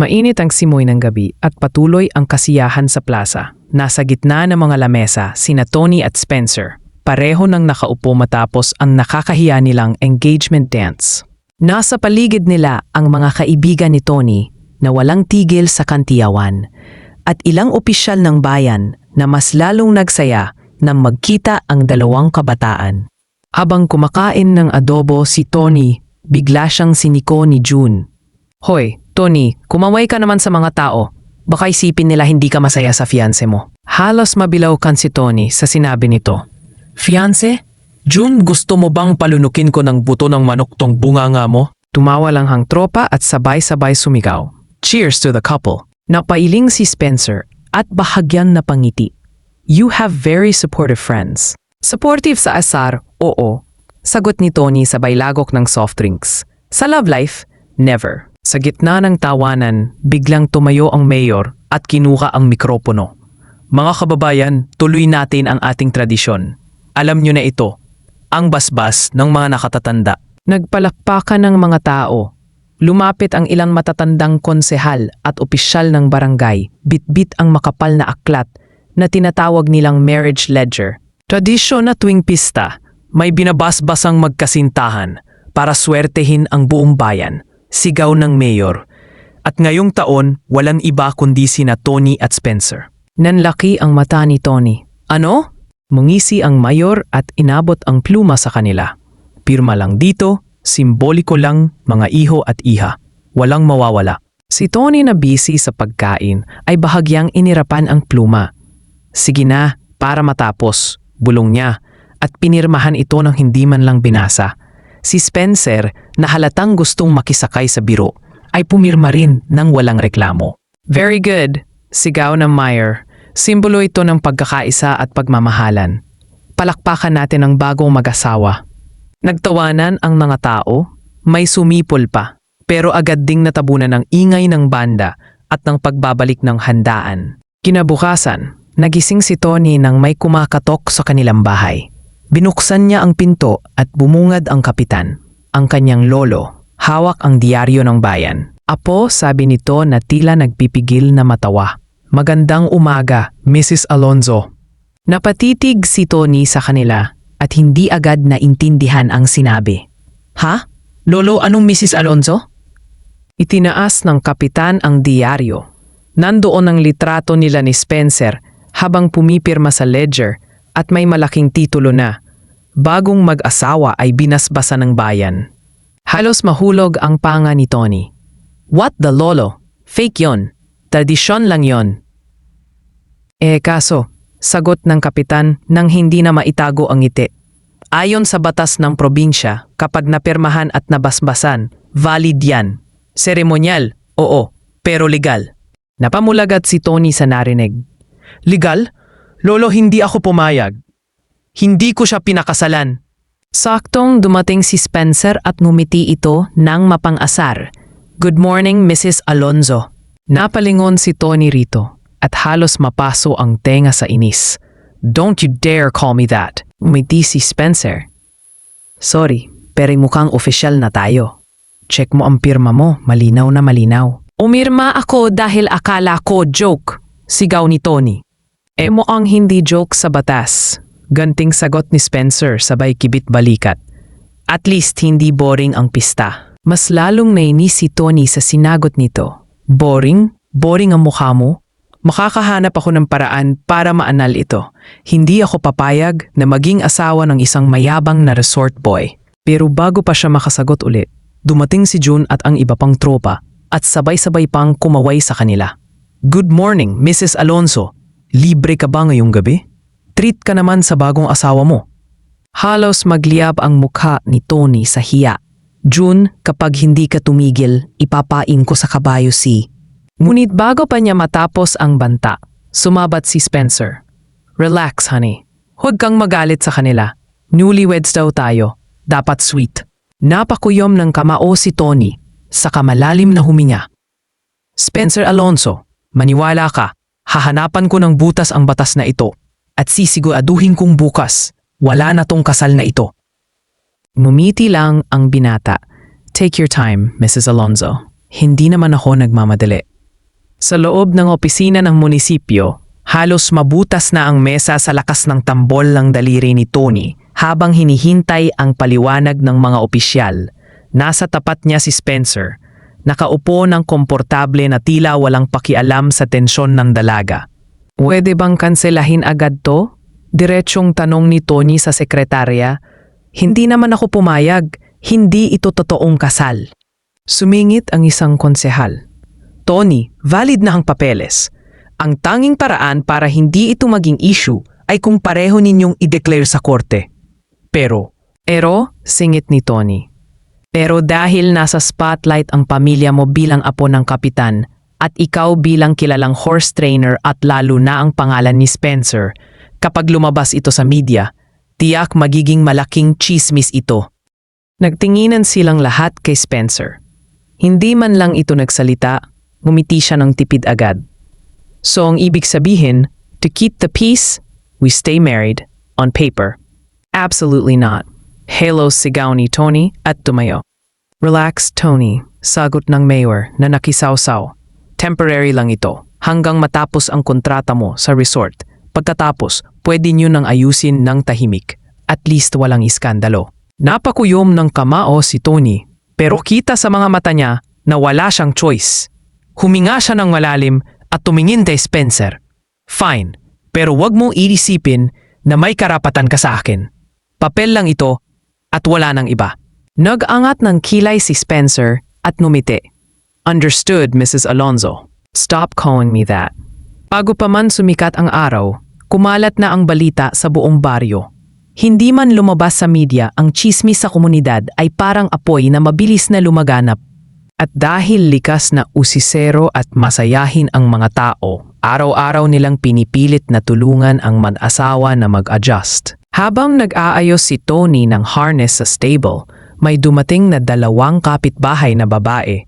Mainit ang simoy ng gabi at patuloy ang kasiyahan sa plaza. Nasa gitna ng mga lamesa, sina Tony at Spencer. Pareho nang nakaupo matapos ang nakakahiya nilang engagement dance. Nasa paligid nila ang mga kaibigan ni Tony na walang tigil sa kantiyawan at ilang opisyal ng bayan na mas lalong nagsaya nang magkita ang dalawang kabataan. Habang kumakain ng adobo si Tony, bigla siyang siniko ni June. Hoy, Tony, kumaway ka naman sa mga tao. Baka isipin nila hindi ka masaya sa fiancé mo. Halos mabilaw kan si Tony sa sinabi nito. Fiancé? June, gusto mo bang palunukin ko ng buto ng manok tong bunganga mo? Tumawa lang ang tropa at sabay-sabay sumigaw. Cheers to the couple. Napailing si Spencer at bahagyang napangiti. You have very supportive friends. Supportive sa asar, oo. Sagot ni Tony sabay lagok ng soft drinks. Sa love life, never. Sa gitna ng tawanan, biglang tumayo ang mayor at kinuha ang mikropono. Mga kababayan, tuloy natin ang ating tradisyon. Alam nyo na ito, ang basbas ng mga nakatatanda. Nagpalakpakan ng mga tao. Lumapit ang ilang matatandang konsehal at opisyal ng barangay, bitbit ang makapal na aklat na tinatawag nilang marriage ledger. Tradisyon na tuwing pista, may binabasbasang magkasintahan para swertehin ang buong bayan. Sigaw ng mayor. At ngayong taon, walang iba kundi sina Tony at Spencer. Nanlaki ang mata ni Tony. Ano? Mungisi ang mayor at inabot ang pluma sa kanila. Pirma lang dito, simboliko lang, mga iho at iha. Walang mawawala. Si Tony na busy sa pagkain ay bahagyang inirapan ang pluma. Sige na, para matapos, bulong niya, at pinirmahan ito ng hindi man lang binasa. Si Spencer, na halatang gustong makisakay sa biro, ay pumirma rin ng walang reklamo. Very good, sigaw ng mayor. Simbolo ito ng pagkakaisa at pagmamahalan. Palakpakan natin ang bagong mag-asawa. Nagtawanan ang mga tao, may sumipol pa, pero agad ding natabunan ng ingay ng banda at ng pagbabalik ng handaan. Kinabukasan, nagising si Tony nang may kumakatok sa kanilang bahay. Binuksan niya ang pinto at bumungad ang kapitan, ang kanyang lolo, hawak ang diaryo ng bayan. Apo, sabi nito na tila nagpipigil na matawa. Magandang umaga, Mrs. Alonzo. Napatitig si Tony sa kanila at hindi agad naintindihan ang sinabi. Ha? Lolo, anong Mrs. Alonzo? Itinaas ng kapitan ang diaryo. Nandoon ang litrato nila ni Spencer habang pumipirma sa ledger at may malaking titulo na, bagong mag-asawa ay binasbasa ng bayan. Halos mahulog ang panga ni Tony. What the lolo? Fake yon. Tradisyon lang yon. Kaso, sagot ng kapitan nang hindi na maitago ang ngiti. Ayon sa batas ng probinsya, kapag napirmahan at nabasbasan, valid yan. Seremonyal, oo, pero legal. Napamulagat si Tony sa narinig. Legal? Lolo, hindi ako pumayag. Hindi ko siya pinakasalan. Saktong dumating si Spencer at ngumiti ito ng mapang-asar. Good morning, Mrs. Alonzo. Napalingon si Tony rito at halos mapaso ang tenga sa inis. Don't you dare call me that. Ngumiti si Spencer. Sorry, pero mukhang official na tayo. Check mo ang pirma mo, malinaw na malinaw. Umirma ako dahil akala ko joke, sigaw ni Tony. Mukhang hindi joke sa batas. Ganting sagot ni Spencer sabay kibit balikat. At least hindi boring ang pista. Mas lalong nainis si Tony sa sinagot nito. Boring? Boring ang mukha mo? Makakahanap ako ng paraan para maanal ito. Hindi ako papayag na maging asawa ng isang mayabang na resort boy. Pero bago pa siya makasagot ulit, dumating si June at ang iba pang tropa at sabay-sabay pang kumaway sa kanila. Good morning, Mrs. Alonzo. Libre ka ba ngayong gabi? Treat ka naman sa bagong asawa mo. Halos magliyab ang mukha ni Tony sa hiya. June, kapag hindi ka tumigil, ipapain ko sa kabayo si... Ngunit bago pa niya matapos ang banta, sumabat si Spencer. Relax, honey. Huwag kang magalit sa kanila. Newlyweds daw tayo. Dapat sweet. Napakuyom ng kamao si Tony, saka malalim na huminga. Spencer Alonzo, maniwala ka. Hahanapan ko ng butas ang batas na ito at sisiguraduhin kong bukas wala na tong kasal na ito. Ngumiti lang ang binata. Take your time, Mrs. Alonzo. Hindi naman ako nagmamadali. Sa loob ng opisina ng munisipyo, halos mabutas na ang mesa sa lakas ng tambol ng daliri ni Tony habang hinihintay ang paliwanag ng mga opisyal. Nasa tapat niya si Spencer, nakaupo ng komportable na tila walang pakialam sa tensyon ng dalaga. Pwede bang kanselahin agad to? Diretsyong tanong ni Tony sa sekretarya. Hindi naman ako pumayag, hindi ito totoong kasal. Sumingit ang isang konsehal. Tony, valid na ang papeles. Ang tanging paraan para hindi ito maging issue ay kung pareho ninyong i-declare sa korte. Pero, singit ni Tony. Pero dahil nasa spotlight ang pamilya mo bilang apo ng kapitan at ikaw bilang kilalang horse trainer at lalo na ang pangalan ni Spencer, kapag lumabas ito sa media, tiyak magiging malaking chismis ito. Nagtinginan silang lahat kay Spencer. Hindi man lang ito nagsalita, ngumiti siya ng tipid agad. So ang ibig sabihin, to keep the peace, we stay married, on paper. Absolutely not. Halos sigaw ni Tony at tumayo. Relax, Tony, sagot ng mayor na nakisawsaw. Temporary lang ito, hanggang matapos ang kontrata mo sa resort. Pagkatapos, pwede nyo nang ayusin ng tahimik. At least walang iskandalo. Napakuyom ng kamao si Tony, pero kita sa mga mata niya na wala siyang choice. Huminga siya ng malalim at tumingin kay Spencer. Fine, pero wag mong iisipin na may karapatan ka sa akin. Papel lang ito at wala nang iba. Nag-angat ng kilay si Spencer at ngumiti. Understood, Mrs. Alonzo. Stop calling me that. Bago pa man sumikat ang araw, kumalat na ang balita sa buong baryo. Hindi man lumabas sa media, ang chismis sa komunidad ay parang apoy na mabilis na lumaganap. At dahil likas na usisero at masayahin ang mga tao, araw-araw nilang pinipilit na tulungan ang mag-asawa na mag-adjust. Habang nag-aayos si Tony ng harness sa stable, may dumating na 2 kapitbahay na babae.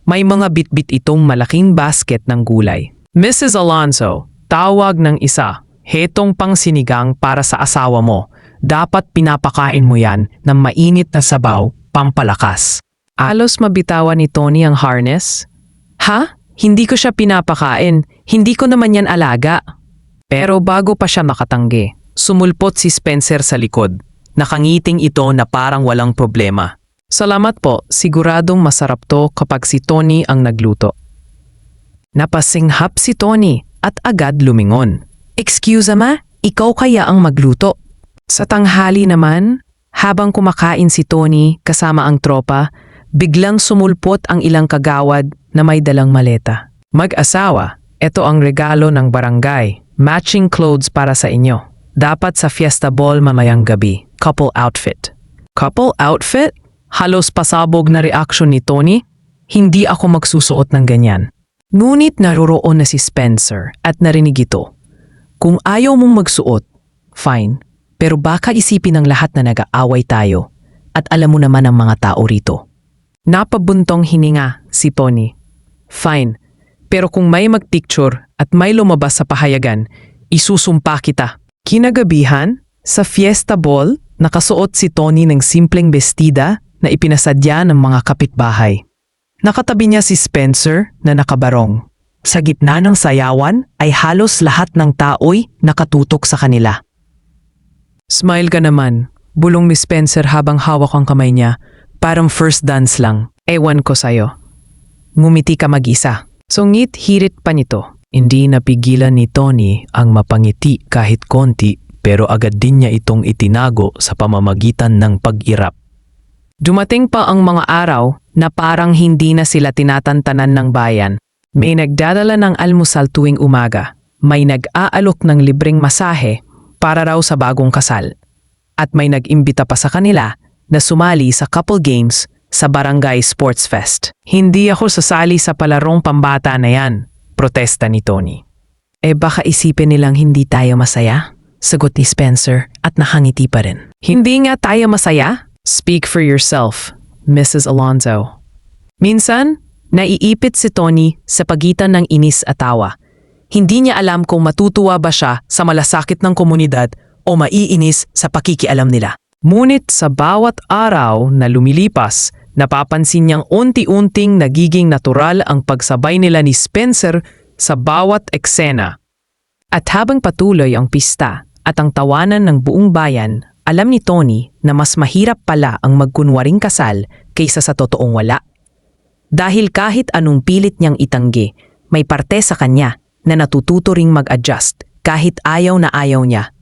May mga bitbit itong malaking basket ng gulay. Mrs. Alonzo, tawag ng isa. Hetong pang sinigang para sa asawa mo. Dapat pinapakain mo yan ng mainit na sabaw, pampalakas. Alos mabitawan ni Tony ang harness. Ha? Hindi ko siya pinapakain. Hindi ko naman yan alaga. Pero bago pa siya makatanggi, sumulpot si Spencer sa likod. Nakangiting ito na parang walang problema. Salamat po, siguradong masarap to kapag si Tony ang nagluto. Napasinghap si Tony at agad lumingon. Excuse ma, ikaw kaya ang magluto? Sa tanghali naman, habang kumakain si Tony kasama ang tropa, biglang sumulpot ang ilang kagawad na may dalang maleta. Mag-asawa, ito ang regalo ng barangay. Matching clothes para sa inyo. Dapat sa fiesta ball mamayang gabi. Couple outfit. Couple outfit? Halos pasabog na reaksyon ni Tony. Hindi ako magsusuot ng ganyan. Ngunit naroroon na si Spencer at narinig ito. Kung ayaw mong magsuot, fine. Pero baka isipin ng lahat na nag-aaway tayo. At alam mo naman ang mga tao rito. Napabuntong hininga si Tony. Fine. Pero kung may magpicture at may lumabas sa pahayagan, isusumpa kita. Kinagabihan, sa fiesta ball, nakasuot si Tony ng simpleng bestida na ipinasadya ng mga kapitbahay. Nakatabi niya si Spencer na nakabarong. Sa gitna ng sayawan ay halos lahat ng tao'y nakatutok sa kanila. Smile ka naman, bulong ni Spencer habang hawak ang kamay niya. Parang first dance lang. Ewan ko sa'yo. Ngumiti ka mag-isa. Sungit hirit pa nito. Hindi napigilan ni Tony ang mapangiti kahit konti pero agad din niya itong itinago sa pamamagitan ng pag-irap. Dumating pa ang mga araw na parang hindi na sila tinatantanan ng bayan. May nagdadala ng almusal tuwing umaga. May nag-aalok ng libreng masahe para raw sa bagong kasal. At may nag-imbita pa sa kanila na sumali sa couple games sa Barangay Sports Fest. Hindi ako sasali sa palarong pambata na yan, protesta ni Tony. Baka isipin nilang hindi tayo masaya? Sagot ni Spencer at nakangiti pa rin. Hindi nga tayo masaya? Speak for yourself, Mrs. Alonzo. Minsan, naiipit si Tony sa pagitan ng inis at tawa. Hindi niya alam kung matutuwa ba siya sa malasakit ng komunidad o maiinis sa pakikialam nila. Ngunit sa bawat araw na lumilipas, Napapansin niyang unti-unting nagiging natural ang pagsabay nila ni Spencer sa bawat eksena. At habang patuloy ang pista at ang tawanan ng buong bayan, alam ni Tony na mas mahirap pala ang magkunwaring kasal kaysa sa totoong wala. Dahil kahit anong pilit niyang itanggi, may parte sa kanya na natututo ring mag-adjust kahit ayaw na ayaw niya.